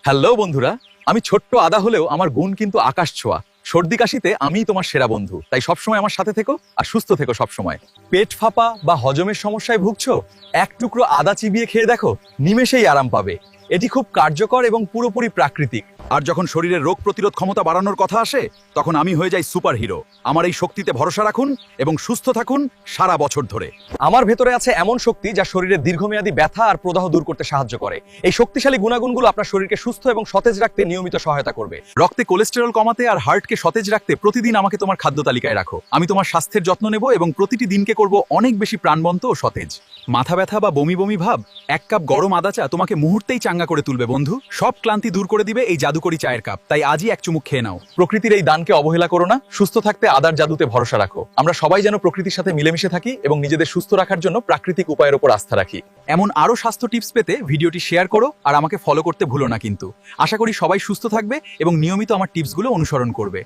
Hello বন্ধুরা, আমি ছোট্ট আদা হলেও আমার গুণ কিন্তু আকাশ ছোঁয়া। সর্দি কাশিতে আমিই তোমার সেরা বন্ধু, তাই সবসময় আমার সাথে থেকো আর সুস্থ থেকো সবসময়। পেট ফাঁপা বা হজমের সমস্যায় ভুগছো? এক টুকরো আদা চিবিয়ে খেয়ে দেখো, নিমেষেই আরাম পাবে। এটি খুব কার্যকর এবং পুরোপুরি প্রাকৃতিক। আর যখন শরীরের রোগ প্রতিরোধ ক্ষমতা বাড়ানোর কথা আসে, তখন আমি হয়ে যাই সুপার হিরো। আমার এই শক্তিতে ভরসা রাখুন এবং সুস্থ থাকুন সারা বছর ধরে। আমার ভেতরে আছে এমন শক্তি যা শরীরের দীর্ঘমেয়াদী ব্যথা আর প্রদাহ দূর করতে সাহায্য করে। এই শক্তিশালী গুণাগুণগুলো আপনার শরীরকে সুস্থ এবং সতেজ রাখতে নিয়মিত সহায়তা করবে। রক্তে কোলেস্টেরল কমাতে আর হার্টকে সতেজ রাখতে প্রতিদিন আমাকে তোমার খাদ্য তালিকায় রাখো। আমি তোমার স্বাস্থ্যের যত্ন নেব এবং প্রতিটি দিনকে করব অনেক বেশি প্রাণবন্ত ও সতেজ। মাথা ব্যথা বা বমি বমি ভাব, এক কাপ গরম আদা চা তোমাকে মুহূর্তেই চাঙ্গা করে তুলবে বন্ধু। সব ক্লান্তি দূর করে দিবে এই জাদুকরি চায়ের কাপ। তাই আজই এক চুমুক খেয়ে নাও। প্রকৃতির এই দানকে অবহেলা করো না। সুস্থ থাকতে আদার জাদুতে ভরসা রাখো। আমরা সবাই যেন প্রকৃতির সাথে মিলেমিশে থাকি এবং নিজেদের সুস্থ রাখার জন্য প্রাকৃতিক উপায়ের উপর আস্থা রাখি। এমন আরো স্বাস্থ্য টিপস পেতে ভিডিওটি শেয়ার করো আর আমাকে ফলো করতে ভুলো না কিন্তু। আশা করি সবাই সুস্থ থাকবে এবং নিয়মিত আমার টিপসগুলো অনুসরণ করবে।